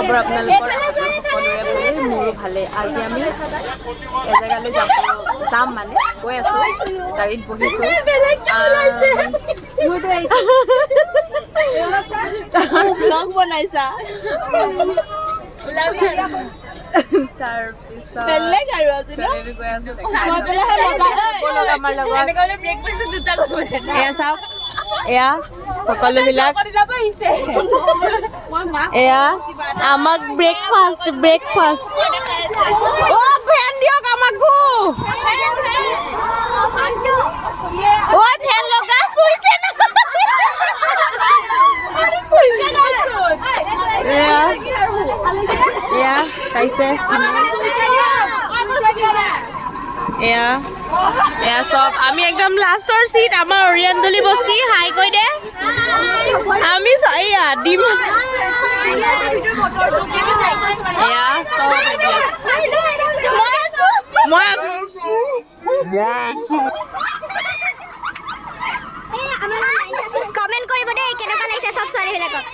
খবৰ আপোনালোকৰ সকলোৰে ভালেই, মোৰো ভালেই। আজি আমি এজেগালৈ যাম মানে গৈ আছোঁ, গাড়ীত বহিছোঁ। ব্লগ বনাইছা এয়া চাওক, এয়া সকলোবিলাক এয়া আমাক ব্ৰেকফাষ্ট ফেন দিয়ক আমাকো ফেন লগা চুইছে এয়া চাইছে এয়া চব আমি একদম লাষ্টৰ চিট আমাৰ অৰিয়েণ্টলি বস্তি হাই কৈ দে আমি এয়া দিম এয়া চব মই কমেন্ট কৰিব দেই কেনেকুৱা লাগিছে সব ছোৱালীবিলাকক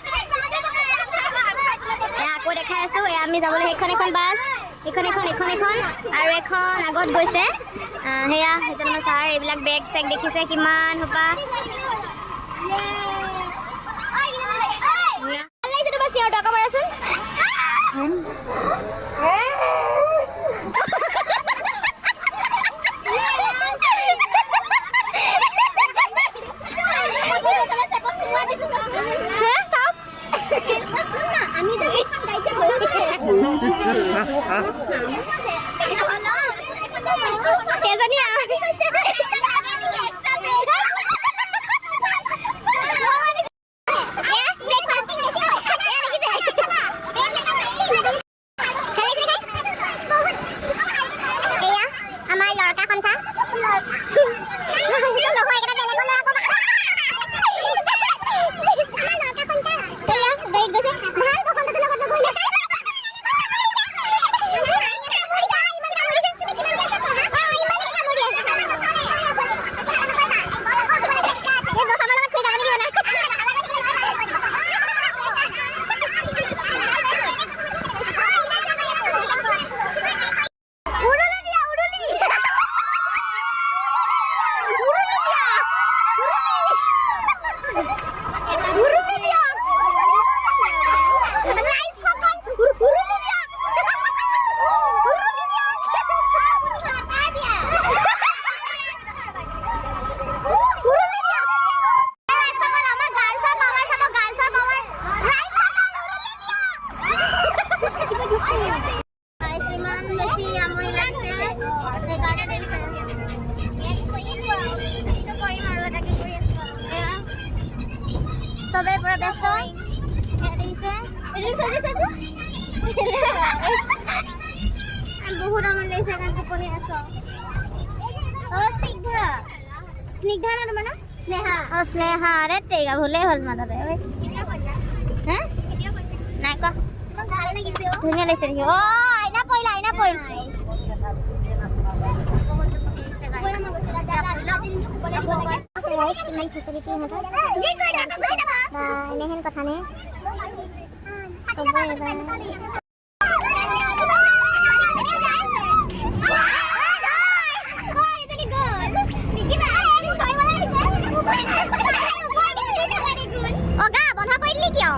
আকৌ দেখাই আছো এয়া আমি যাবলৈ সেইখন এখন বাছ এখন আৰু এখন আগত গৈছে সেয়া সেইজন আমাৰ ছাৰ এইবিলাক বেগ চেগ দেখিছে কিমান সোপা ভাল লাগিছে তোমাৰ চিঞৰ টকা মাৰাচোন সবে পুরা ব্যস্ত বহুত আমার লেগেছে এখন টোপনি আছো স্নিগ্ধা না তোমার নাম স্নেহা আরে তেগা ভুলেই হল মাথাতে হ্যাঁ নাই ক ধুনীয়া লাগিছে দেখি অ আইনা পৰিল এনেহেন কথা নে অগা বন্ধ কৰি দিলি কিয়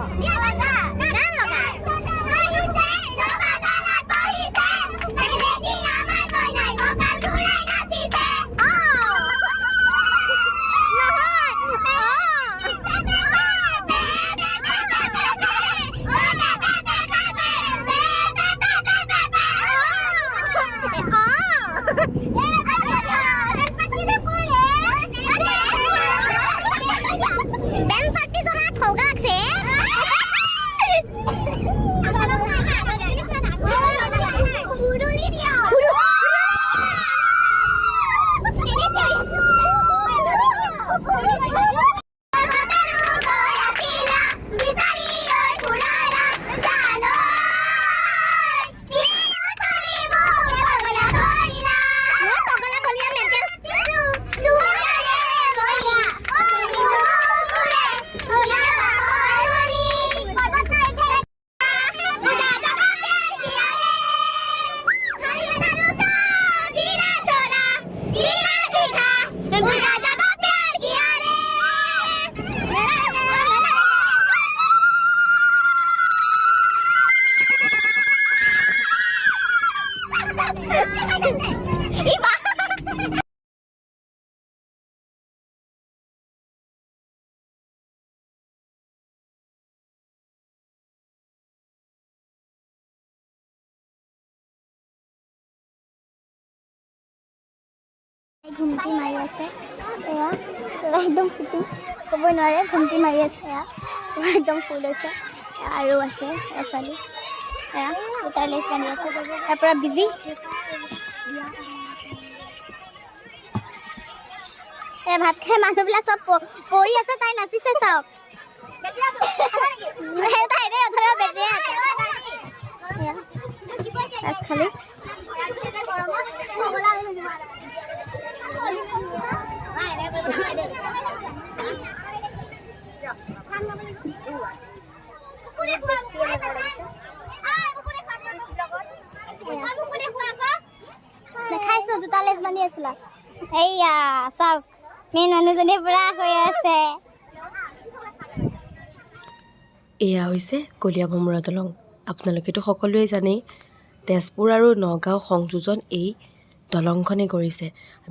ঘুমটি মাৰি আছে এয়া একদম ফিটিং ক'ব নোৱাৰে ঘুমটি মাৰি আছে এয়া একদম ফুল হৈছে আৰু আছে ছোৱালী এয়া তাৰ লেচ বান্ধি আছে তাৰ পৰা বিজি ভাত খাই মানুহবিলাক চব পৰি আছে তাই নাচিছে চাওক খালি দেখাইছো জোতা লেজ বান্ধি আছিলা এইয়া চাওক মেইন মানুহজনী পুৰা হৈ আছে এয়া হৈছে কলীয়া ভোমোৰা দলং আপোনালোকেতো সকলোৱে জানেই তেজপুৰ আৰু নগাঁও সংযোজন এই দলংখনে কৰিছে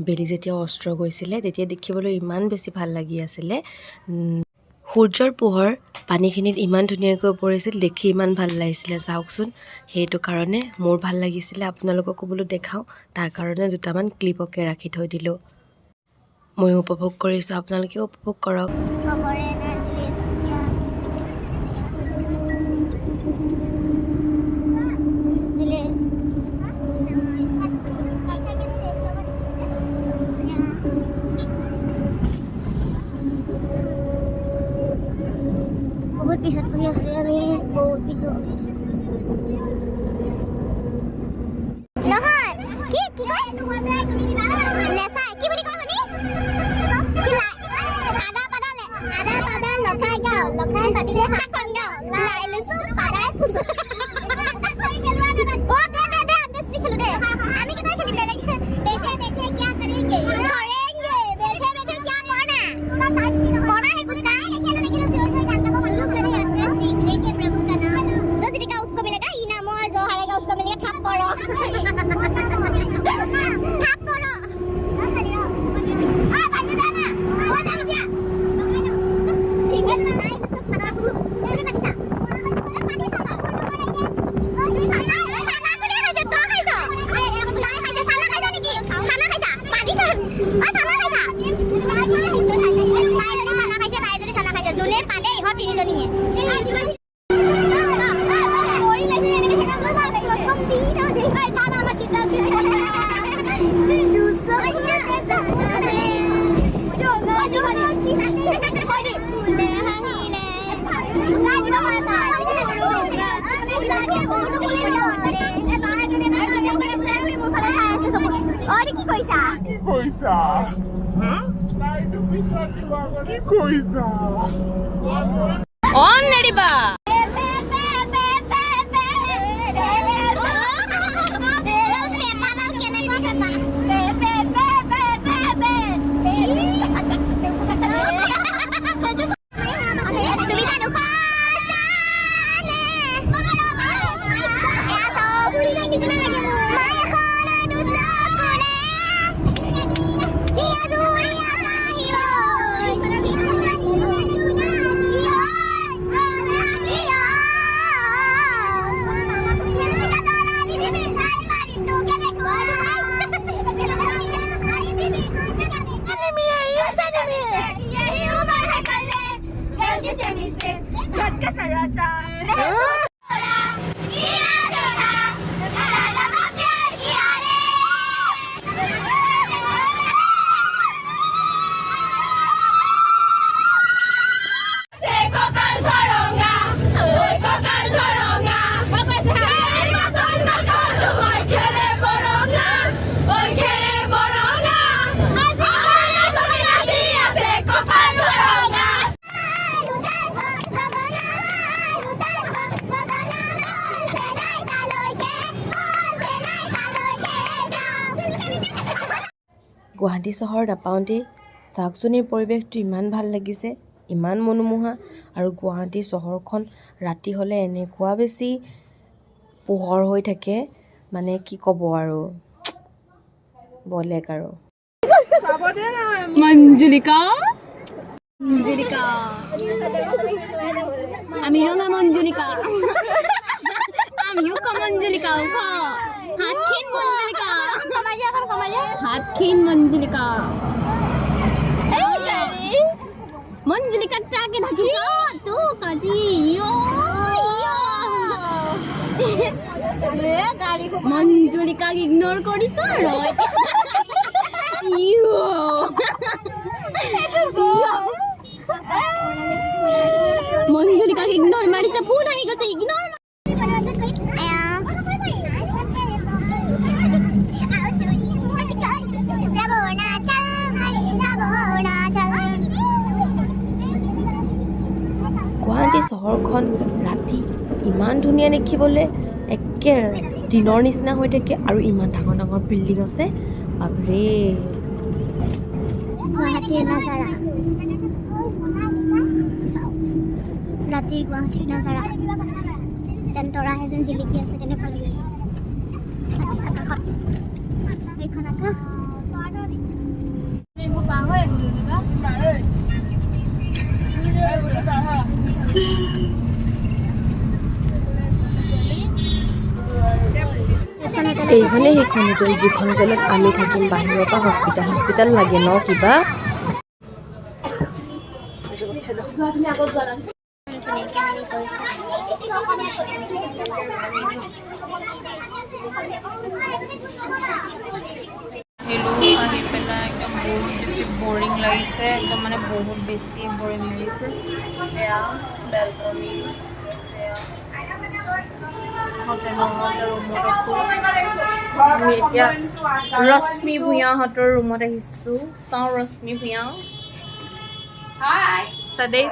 বেলি যেতিয়া অস্ত্ৰ গৈছিলে তেতিয়া দেখিবলৈ ইমান বেছি ভাল লাগি আছিলে সূৰ্যৰ পোহৰ পানীখিনিত ইমান ধুনীয়াকৈ পৰিছিল দেখি ইমান ভাল লাগিছিলে চাওকচোন সেইটো কাৰণে মোৰ ভাল লাগিছিলে আপোনালোককো বোলো দেখাওঁ তাৰ কাৰণে দুটামান ক্লিপকে ৰাখি থৈ দিলোঁ মই উপভোগ কৰিছোঁ আপোনালোকেও উপভোগ কৰক বহুত পিছত বহি আছিলোঁ আমি বহুত পিছত নহয় কি কি কয় লেচাই কি বুলি কয় আদা পাদা লখাই গাঁও লখাই পাতিলে শাকন গাঁও লাই লৈছো পাদাই ফুচো আমি কেতিয়া খেলিম বেঠে বেঠে কিয়া কৰেংগে বেঠে বেঠে কিয়া কৰনা কৰা है कुछ नहीं खेलो नहीं खेलो जो जानता वो हम लोग करेंगे लेके प्रभु का नाम जो जीतेगा उसको मिलेगा इनाम और जो हारेगा उसको मिलेगा थप्पड़ थप्पड़ चलिए आ भाई जाना वो जा गया ठीक है ना नहीं सब खराब हो मेरे का दिशा पानी साला साना को ले खाइसे तो खाइसा नहीं खाइसे साना खाइसा देखी साना खाइसा पानी सा आ साना खाइसा जोने पादे इहो তিনিজনীয়ে পৰি লাগিছে এনেকে কেনেকৈ ভাল লাগিব প্ৰথম দিনা দেখাই সানা আমাৰ চিন্তা আছে দুসো জানে ডগা ডগা কি হৰি ফুলে হাহিলে গাই দিব মাছা ডগা লাগে বহুত ফুলে ডৰে এ বাই জনে না কৰে ফ্লেভাৰি মোৰ ফালে চাই আছে সব অৰি কি কৈছা কি কৈছা অন নেৰিবা গুৱাহাটী চহৰ নাপাওঁতেই চাওকচোন এই পৰিৱেশটো ইমান ভাল লাগিছে ইমান মনোমোহা আৰু গুৱাহাটী চহৰখন ৰাতি হ'লে এনেকুৱা বেছি পোহৰ হৈ থাকে মানে কি ক'ব আৰু বেলেগ আৰু মঞ্জুলিকা মঞ্জুলিকা আমিও না মঞ্জুলিকা আমিও কা মঞ্জুলিকা উঠা হাতখিন মঞ্জুলিকা হাতখিন মঞ্জুলিকা মঞ্জুলিকা টাকে থাকিছ তো কাজি ইয়ো মঞ্জুলিকাক ইগনোৰ কৰিছ ৰয় মঞ্জুলিকাক ইগনোৰ মাৰিছে ফোন আহি গৈছে ইগনোৰ গুৱাহাটী চহৰখন ৰাতি ইমান ধুনীয়া দেখিবলৈ একে দিনৰ নিচিনা হৈ থাকে আৰু ইমান ডাঙৰ ডাঙৰ বিল্ডিং আছে বাপৰে গুৱাহাটীৰ নাজাৰা ৰাতিৰ গুৱাহাটীৰ নাজাৰা যেন তৰাহে যেন জিলিকি আছে কেনেকুৱা লাগিছে আকাশত এইখন আকাশ এইখনে সেইখন হোটেল যিখন হোটেলত আমি থাকিম বাহিৰৰ পৰা হস্পিটেল লাগে ন কিবা আহিলোঁ আহি পেলাই একদম বহুত বেছি বৰিং লাগিছে একদম মানে বহুত বেছি বৰিং লাগিছে এয়া বেলকনি আমি এতিয়া ৰশ্মি ভূঞাহঁতৰ ৰুমত আহিছোঁ চাওঁ ৰশ্মি ভূঞা চাদেই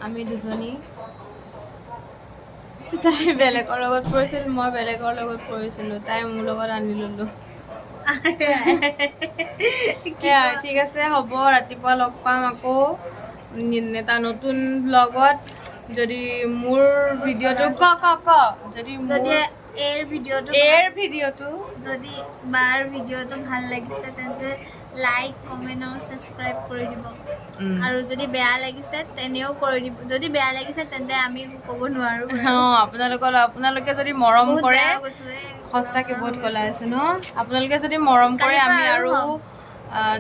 আমি দুজনী তাই বেলেগৰ লগত পৰিছিল মই বেলেগৰ লগত পৰিছিলোঁ তাই মোৰ লগত আনি ল'লোঁ ঠিক আছে হ'ব ৰাতিপুৱা লগ পাম আকৌ এটা নতুন ব্লগত যদি মোৰ ভিডিঅ'টো ক যদি এৰ ভিডিঅ'টো যদি বাৰ ভিডিঅ'টো ভাল লাগিছে তেন্তে লাইক কমেণ্ট আৰু ছাবস্ক্ৰাইব কৰি দিব আৰু যদি বেয়া লাগিছে তেনেও কৰি দিব যদি বেয়া লাগিছে তেন্তে আমি ক'ব নোৱাৰোঁ আপোনালোকে যদি মৰম কৰে সঁচাকৈ বহুত কলা আছে ন আপোনালোকে যদি মৰম কৰে আমি আৰু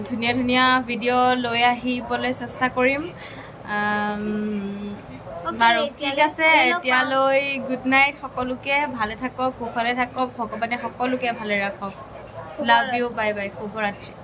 ধুনীয়া ধুনীয়া ভিডিঅ' লৈ আহিবলৈ চেষ্টা কৰিম বাৰু ঠিক আছে এতিয়ালৈ গুড নাইট সকলোকে ভালে থাকক কুশলে থাকক ভগৱানে সকলোকে ভালে ৰাখক লাভ ইউ বাই বাই শুভৰাত্ৰি